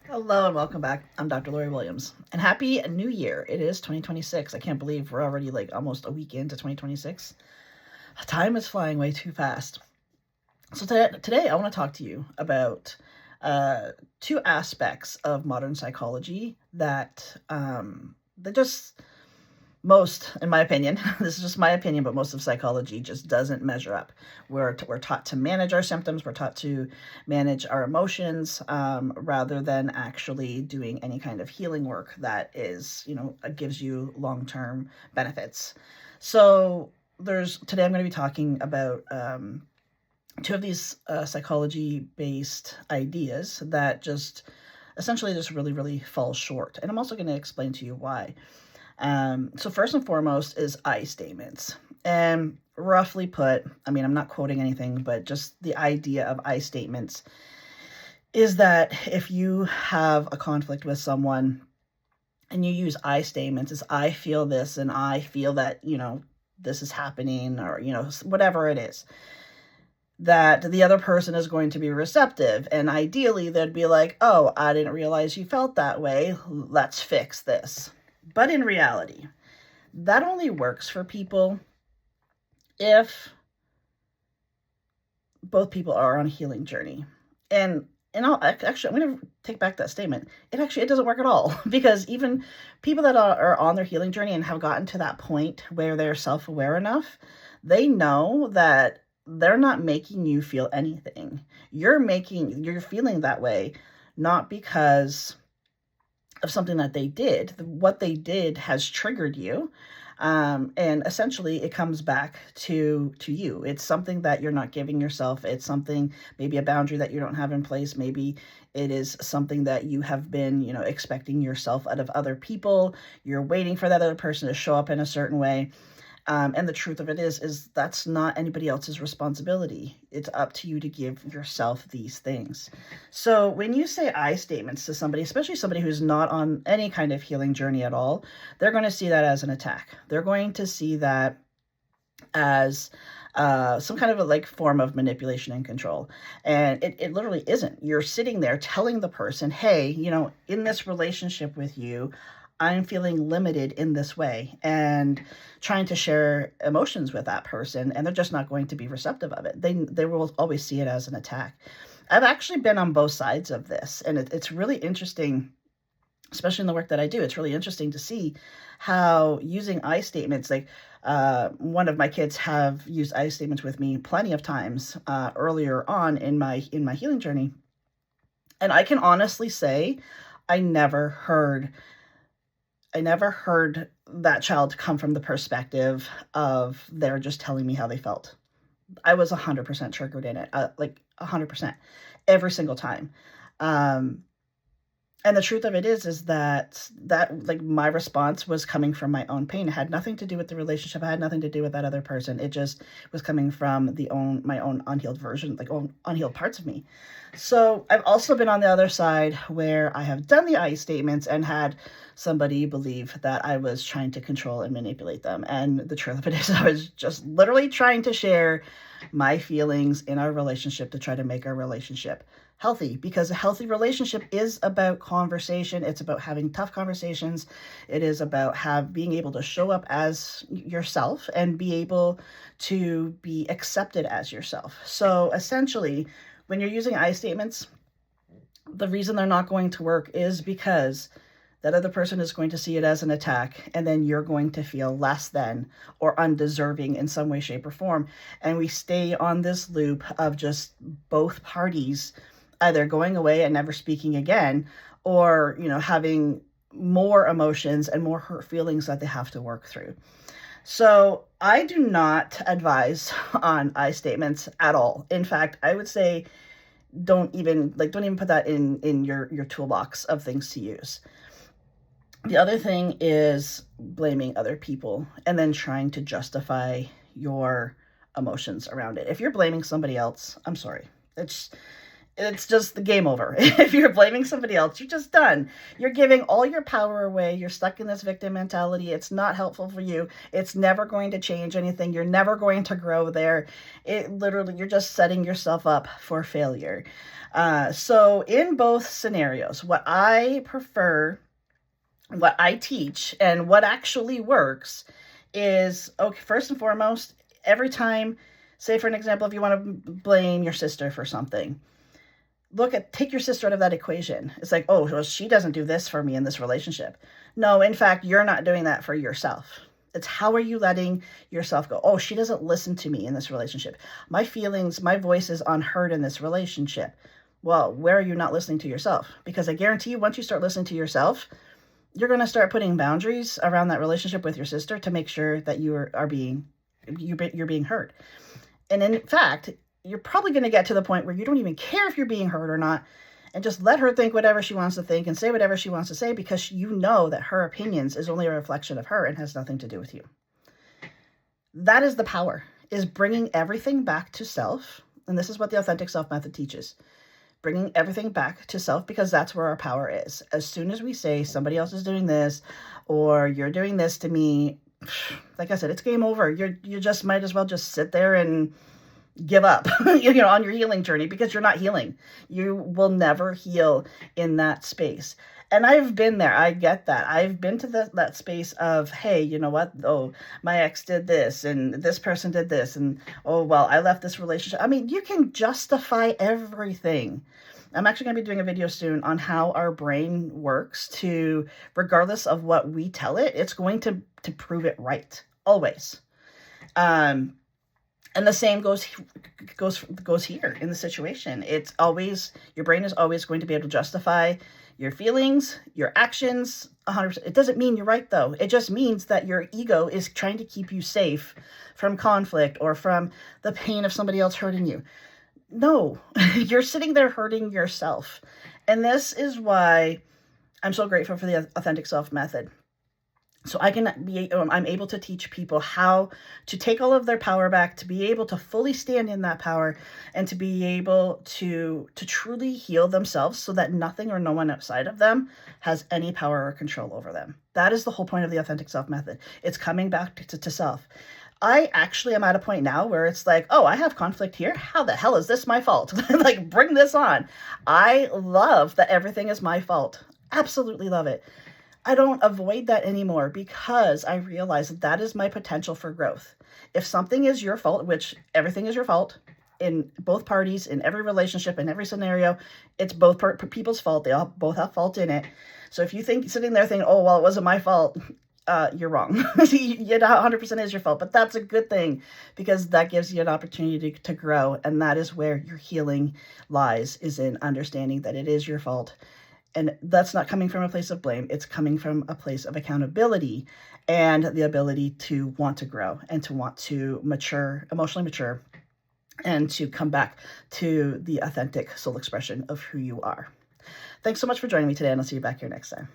Hello and welcome back. I'm Dr. Lori Williams. And happy New Year. It is 2026. I can't believe we're already like almost a week into 2026. Time is flying way too fast. So today I want to talk to you about two aspects of modern psychology that just most, in my opinion, this is just my opinion, but most of psychology just doesn't measure up. We're taught to manage our symptoms. We're taught to manage our emotions rather than actually doing any kind of healing work that gives you long-term benefits. So today I'm going to be talking about two of these psychology-based ideas that just essentially just really, really fall short. And I'm also going to explain to you why. So first and foremost is I statements. And roughly put, I mean, I'm not quoting anything, but just the idea of I statements is that if you have a conflict with someone and you use I statements, is I feel this and I feel that, this is happening, or, whatever it is, that the other person is going to be receptive. And ideally they'd be like, oh, I didn't realize you felt that way. Let's fix this. But in reality, that only works for people if both people are on a healing journey. And I'm going to take back that statement. It doesn't work at all, because even people that are on their healing journey and have gotten to that point where they're self-aware enough, they know that they're not making you feel anything. You're feeling that way, not because of something that they did. What they did has triggered you. And essentially it comes back to you. It's something that you're not giving yourself. It's something, maybe a boundary that you don't have in place. Maybe it is something that you have been, expecting yourself out of other people. You're waiting for that other person to show up in a certain way. And the truth of it is that's not anybody else's responsibility. It's up to you to give yourself these things. So when you say I statements to somebody, especially somebody who's not on any kind of healing journey at all, they're going to see that as an attack. They're going to see that as some kind of a form of manipulation and control. And it literally isn't. You're sitting there telling the person, hey, in this relationship with you, I'm feeling limited in this way, and trying to share emotions with that person, and they're just not going to be receptive of it. They will always see it as an attack. I've actually been on both sides of this, and it's really interesting, especially in the work that I do. It's really interesting to see how using I statements, one of my kids have used I statements with me plenty of times earlier on in my healing journey, and I can honestly say I never heard that child come from the perspective of they're just telling me how they felt. I was 100% triggered in it, 100%, every single time. And the truth of it is that my response was coming from my own pain. It had nothing to do with the relationship. It had nothing to do with that other person. It just was coming from my own unhealed version, unhealed parts of me. So I've also been on the other side where I have done the I statements and had somebody believe that I was trying to control and manipulate them. And the truth of it is I was just literally trying to share my feelings in our relationship to try to make our relationship healthy, because a healthy relationship is about conversation. It's about having tough conversations. It is about being able to show up as yourself and be able to be accepted as yourself. So essentially, when you're using I statements, the reason they're not going to work is because that other person is going to see it as an attack, and then you're going to feel less than or undeserving in some way, shape, or form. And we stay on this loop of just both parties either going away and never speaking again, or, having more emotions and more hurt feelings that they have to work through. So I do not advise on I statements at all. In fact, I would say don't even put that in your toolbox of things to use. The other thing is blaming other people and then trying to justify your emotions around it. If you're blaming somebody else, I'm sorry. It's just the game over. If you're blaming somebody else, you're just done. You're giving all your power away. You're stuck in this victim mentality. It's not helpful for you. It's never going to change anything. You're never going to grow there. It literally, you're just setting yourself up for failure. So in both scenarios, what I prefer, what I teach, and what actually works is, okay, first and foremost, every time, say for an example, if you want to blame your sister for something, take your sister out of that equation. It's like, oh, well, she doesn't do this for me in this relationship. No, in fact, you're not doing that for yourself. It's how are you letting yourself go? Oh, she doesn't listen to me in this relationship. My feelings, my voice is unheard in this relationship. Well, where are you not listening to yourself? Because I guarantee you, once you start listening to yourself, you're going to start putting boundaries around that relationship with your sister to make sure that you're being heard. And in fact, you're probably going to get to the point where you don't even care if you're being heard or not, and just let her think whatever she wants to think and say whatever she wants to say, because you know that her opinions is only a reflection of her and has nothing to do with you. That is the power, is bringing everything back to self. And this is what the authentic self method teaches. Bringing everything back to self, because that's where our power is. As soon as we say somebody else is doing this, or you're doing this to me, like I said, it's game over. You just might as well just sit there and give up, on your healing journey, because you're not healing. You will never heal in that space. And I've been there. I get that. I've been to that space of, hey, you know what? Oh, my ex did this and this person did this. And, oh, well, I left this relationship. I mean, you can justify everything. I'm actually going to be doing a video soon on how our brain works to, regardless of what we tell it, it's going to prove it right. Always. And the same goes here in the situation. It's always, your brain is always going to be able to justify your feelings, your actions, 100%. It doesn't mean you're right, though. It just means that your ego is trying to keep you safe from conflict or from the pain of somebody else hurting you. No, you're sitting there hurting yourself. And this is why I'm so grateful for the authentic self method. So I'm able to teach people how to take all of their power back, to be able to fully stand in that power, and to be able to truly heal themselves so that nothing or no one outside of them has any power or control over them. That is the whole point of the authentic self method. It's coming back to self. I actually am at a point now where it's like, oh, I have conflict here. How the hell is this my fault? Like, bring this on. I love that everything is my fault. Absolutely love it. I don't avoid that anymore, because I realize that is my potential for growth. If something is your fault, which everything is your fault in both parties, in every relationship, in every scenario, it's both people's fault. They all both have fault in it. So if you sitting there thinking, oh, well, it wasn't my fault, you're wrong. It 100% is your fault, but that's a good thing, because that gives you an opportunity to grow. And that is where your healing lies, is in understanding that it is your fault. And that's not coming from a place of blame. It's coming from a place of accountability and the ability to want to grow and to want to mature, emotionally mature, and to come back to the authentic soul expression of who you are. Thanks so much for joining me today, and I'll see you back here next time.